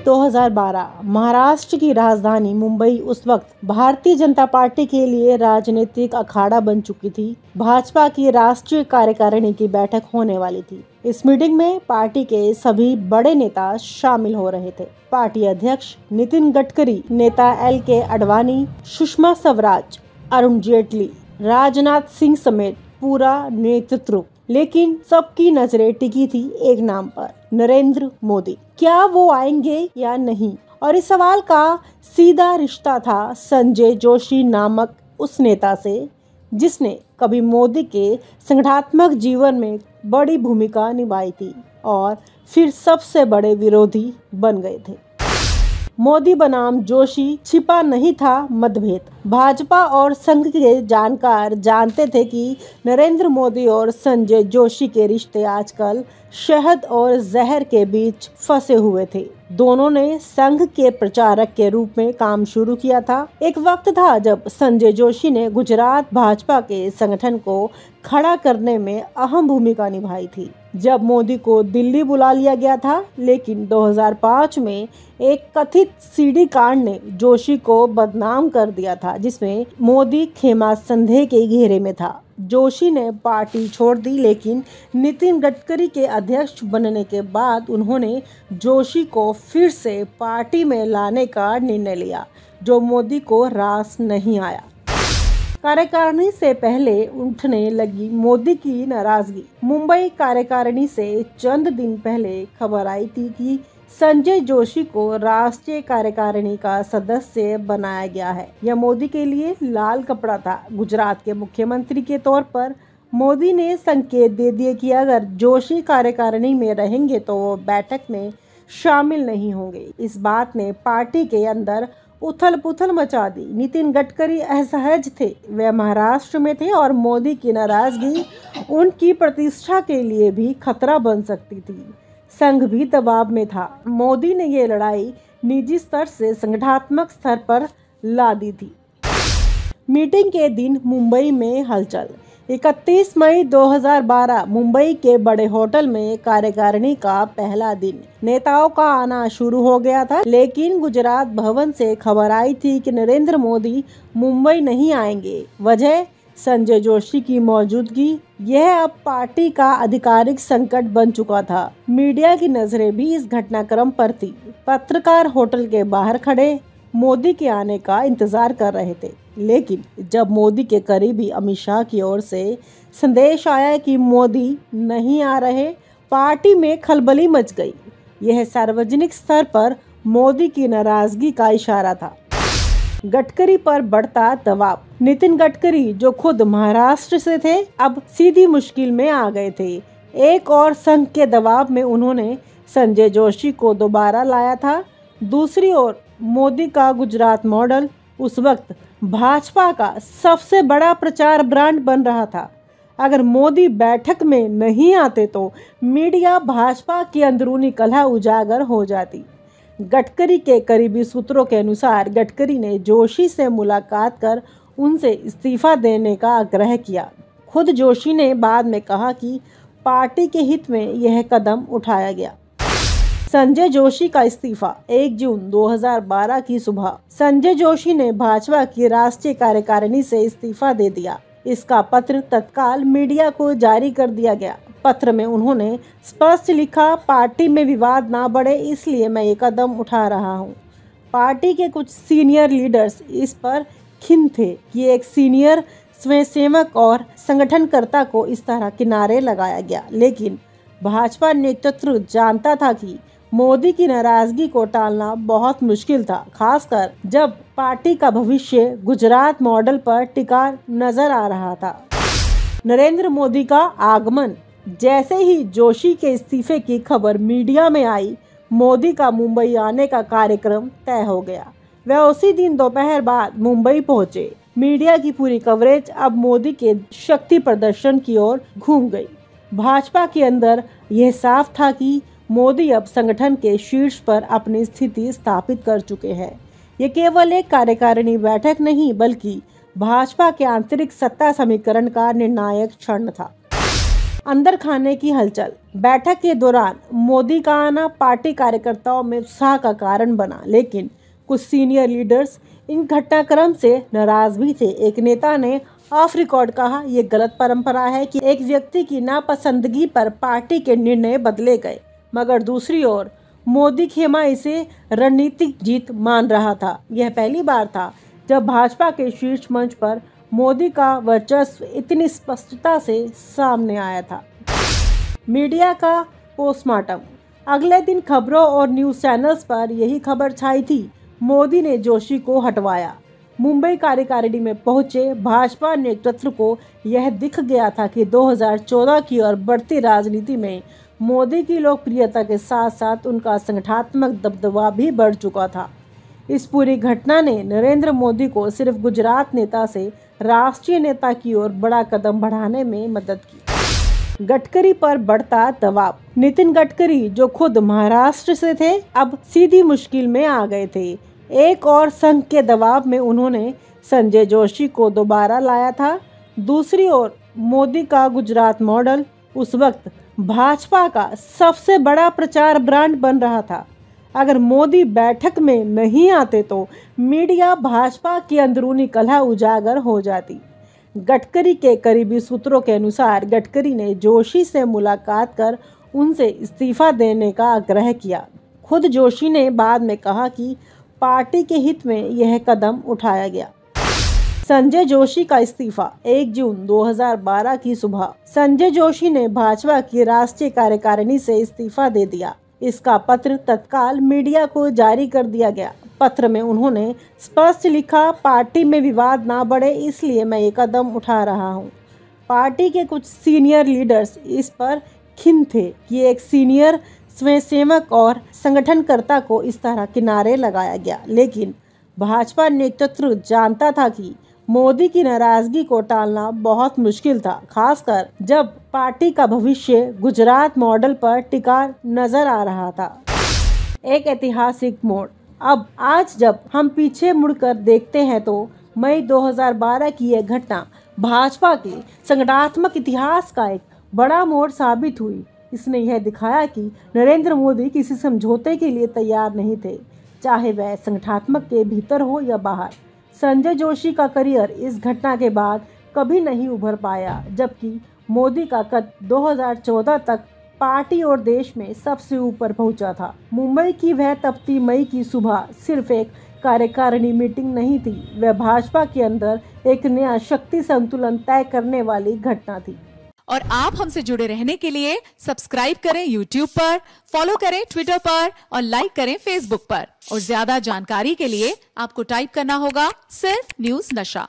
2012 महाराष्ट्र की राजधानी मुंबई उस वक्त भारतीय जनता पार्टी के लिए राजनीतिक अखाड़ा बन चुकी थी। भाजपा की राष्ट्रीय कार्यकारिणी की बैठक होने वाली थी। इस मीटिंग में पार्टी के सभी बड़े नेता शामिल हो रहे थे। पार्टी अध्यक्ष नितिन गडकरी, नेता LK आडवाणी, सुषमा स्वराज, अरुण जेटली, राजनाथ सिंह समेत पूरा नेतृत्व। लेकिन सबकी नजरें टिकी थी एक नाम पर, नरेंद्र मोदी। क्या वो आएंगे या नहीं? और इस सवाल का सीधा रिश्ता था संजय जोशी नामक उस नेता से, जिसने कभी मोदी के संगठनात्मक जीवन में बड़ी भूमिका निभाई थी और फिर सबसे बड़े विरोधी बन गए थे। मोदी बनाम जोशी छिपा नहीं था मतभेद। भाजपा और संघ के जानकार जानते थे कि नरेंद्र मोदी और संजय जोशी के रिश्ते आजकल शहद और जहर के बीच फंसे हुए थे। दोनों ने संघ के प्रचारक के रूप में काम शुरू किया था। एक वक्त था जब संजय जोशी ने गुजरात भाजपा के संगठन को खड़ा करने में अहम भूमिका निभाई थी, जब मोदी को दिल्ली बुला लिया गया था। लेकिन 2005 में एक कथित सीडी कांड ने जोशी को बदनाम कर दिया था, जिसमें मोदी खेमा संदेह के घेरे में था। जोशी ने पार्टी छोड़ दी, लेकिन नितिन गडकरी के अध्यक्ष बनने के बाद उन्होंने जोशी को फिर से पार्टी में लाने का निर्णय लिया, जो मोदी को रास नहीं आया। कार्यकारिणी से पहले उठने लगी मोदी की नाराजगी। मुंबई कार्यकारिणी से चंद दिन पहले खबर आई थी कि संजय जोशी को राष्ट्रीय कार्यकारिणी का सदस्य बनाया गया है। यह मोदी के लिए लाल कपड़ा था। गुजरात के मुख्यमंत्री के तौर पर मोदी ने संकेत दे दिए कि अगर जोशी कार्यकारिणी में रहेंगे तो वो बैठक में शामिल नहीं होंगे। इस बात ने पार्टी के अंदर उथल पुथल मचा दी। नितिन गडकरी असहज थे। वे महाराष्ट्र में थे और मोदी की नाराजगी उनकी प्रतिष्ठा के लिए भी खतरा बन सकती थी। संघ भी दबाव में था। मोदी ने ये लड़ाई निजी स्तर से संगठनात्मक स्तर पर ला दी थी। मीटिंग के दिन मुंबई में हलचल। 31 मई 2012 मुंबई के बड़े होटल में कार्यकारिणी का पहला दिन। नेताओं का आना शुरू हो गया था, लेकिन गुजरात भवन से खबर आई थी कि नरेंद्र मोदी मुंबई नहीं आएंगे। वजह संजय जोशी की मौजूदगी। यह अब पार्टी का आधिकारिक संकट बन चुका था। मीडिया की नजरें भी इस घटनाक्रम पर थी। पत्रकार होटल के बाहर खड़े मोदी के आने का इंतजार कर रहे थे, लेकिन जब मोदी के करीबी अमित शाह की ओर से संदेश आया कि मोदी नहीं आ रहे, पार्टी में खलबली मच गई। यह सार्वजनिक स्तर पर मोदी की नाराजगी का इशारा था। गडकरी पर बढ़ता दबाव। नितिन गडकरी, जो खुद महाराष्ट्र से थे, अब सीधी मुश्किल में आ गए थे। एक और संघ के दबाव में उन्होंने संजय जोशी को दोबारा लाया था। दूसरी ओर मोदी का गुजरात मॉडल उस वक्त भाजपा का सबसे बड़ा प्रचार ब्रांड बन रहा था। अगर मोदी बैठक में नहीं आते तो मीडिया भाजपा की अंदरूनी कलह उजागर हो जाती। गडकरी के करीबी सूत्रों के अनुसार गडकरी ने जोशी से मुलाकात कर उनसे इस्तीफा देने का आग्रह किया। खुद जोशी ने बाद में कहा कि पार्टी के हित में यह कदम उठाया गया। संजय जोशी का इस्तीफा। 1 जून 2012 की सुबह संजय जोशी ने भाजपा की राष्ट्रीय कार्यकारिणी से इस्तीफा दे दिया। इसका पत्र तत्काल मीडिया को जारी कर दिया गया। पत्र में उन्होंने स्पष्ट लिखा, पार्टी में विवाद ना बढ़े इसलिए मैं ये कदम उठा रहा हूँ। पार्टी के कुछ सीनियर लीडर्स इस पर खिन्न थे कि एक सीनियर स्वयंसेवक और संगठनकर्ता को इस तरह किनारे लगाया गया, लेकिन भाजपा नेतृत्व जानता था कि मोदी की नाराजगी को टालना बहुत मुश्किल था, खासकर जब पार्टी का भविष्य गुजरात मॉडल पर टिका नजर आ रहा था। नरेंद्र मोदी का आगमन। जैसे ही जोशी के इस्तीफे की खबर मीडिया में आई, मोदी का मुंबई आने का कार्यक्रम तय हो गया। वह उसी दिन दोपहर बाद मुंबई पहुंचे। मीडिया की पूरी कवरेज अब मोदी के शक्ति प्रदर्शन की ओर घूम गई। भाजपा के अंदर यह साफ था कि मोदी अब संगठन के शीर्ष पर अपनी स्थिति स्थापित कर चुके हैं। ये केवल एक कार्यकारिणी बैठक नहीं, बल्कि भाजपा के आंतरिक सत्ता समीकरण का निर्णायक क्षण था। अंदर खाने की हलचल। बैठक के दौरान मोदी का आना पार्टी कार्यकर्ताओं में उत्साह का कारण बना, लेकिन कुछ सीनियर लीडर्स इन घटनाक्रम से नाराज भी थे। एक नेता ने ऑफ रिकॉर्ड कहा, ये गलत परंपरा है कि एक व्यक्ति की नापसंदगी पर पार्टी के निर्णय बदले गए, मगर दूसरी ओर मोदी खेमा इसे रणनीतिक जीत मान रहा था। यह पहली बार था जब भाजपा के शीर्ष मंच पर मोदी का वर्चस्व इतनी स्पष्टता से सामने आया था। मीडिया का पोस्टमार्टम। अगले दिन खबरों और न्यूज़ चैनल्स पर यही खबर छाई थी, मोदी ने जोशी को हटवाया। मुंबई कार्यकारिणी में पहुंचे भाजपा नेतृत्व को यह दिख गया था कि 2014 की और बढ़ती राजनीति में मोदी की लोकप्रियता के साथ साथ उनका संगठनात्मक दबदबा भी बढ़ चुका था। इस पूरी घटना ने नरेंद्र मोदी को सिर्फ गुजरात नेता से राष्ट्रीय नेता की ओर बड़ा कदम बढ़ाने में मदद की। गडकरी पर बढ़ता दबाव। नितिन गडकरी, जो खुद महाराष्ट्र से थे, अब सीधी मुश्किल में आ गए थे। एक और संघ के दबाव में उन्होंने संजय जोशी को दोबारा लाया था। दूसरी ओर मोदी का गुजरात मॉडल उस वक्त भाजपा का सबसे बड़ा प्रचार ब्रांड बन रहा था। अगर मोदी बैठक में नहीं आते तो मीडिया भाजपा की अंदरूनी कलह उजागर हो जाती। गडकरी के करीबी सूत्रों के अनुसार गडकरी ने जोशी से मुलाकात कर उनसे इस्तीफा देने का आग्रह किया। खुद जोशी ने बाद में कहा कि पार्टी के हित में यह कदम उठाया गया। संजय जोशी का इस्तीफा। 1 जून 2012 की सुबह संजय जोशी ने भाजपा की राष्ट्रीय कार्यकारिणी से इस्तीफा दे दिया। इसका पत्र तत्काल मीडिया को जारी कर दिया गया। पत्र में उन्होंने स्पष्ट लिखा, पार्टी में विवाद ना बढ़े इसलिए मैं ये कदम उठा रहा हूँ। पार्टी के कुछ सीनियर लीडर्स इस पर खिन्न थे कि एक सीनियर स्वयंसेवक और संगठनकर्ता को इस तरह किनारे लगाया गया, लेकिन भाजपा नेतृत्व जानता था कि मोदी की नाराजगी को टालना बहुत मुश्किल था, खासकर जब पार्टी का भविष्य गुजरात मॉडल पर टिका नजर आ रहा था। एक ऐतिहासिक मोड़। अब आज जब हम पीछे मुड़कर देखते हैं तो मई 2012 की यह घटना भाजपा के संगठनात्मक इतिहास का एक बड़ा मोड़ साबित हुई। इसने यह दिखाया कि नरेंद्र मोदी किसी समझौते के लिए तैयार नहीं थे, चाहे वह संगठनात्मक के भीतर हो या बाहर। संजय जोशी का करियर इस घटना के बाद कभी नहीं उभर पाया, जबकि मोदी का कद 2014 तक पार्टी और देश में सबसे ऊपर पहुंचा था। मुंबई की वह तपती मई की सुबह सिर्फ एक कार्यकारिणी मीटिंग नहीं थी, वह भाजपा के अंदर एक नया शक्ति संतुलन तय करने वाली घटना थी। और आप हमसे जुड़े रहने के लिए सब्सक्राइब करें YouTube पर, फॉलो करें Twitter पर और लाइक करें Facebook पर। और ज्यादा जानकारी के लिए आपको टाइप करना होगा सिर्फ न्यूज़ नशा।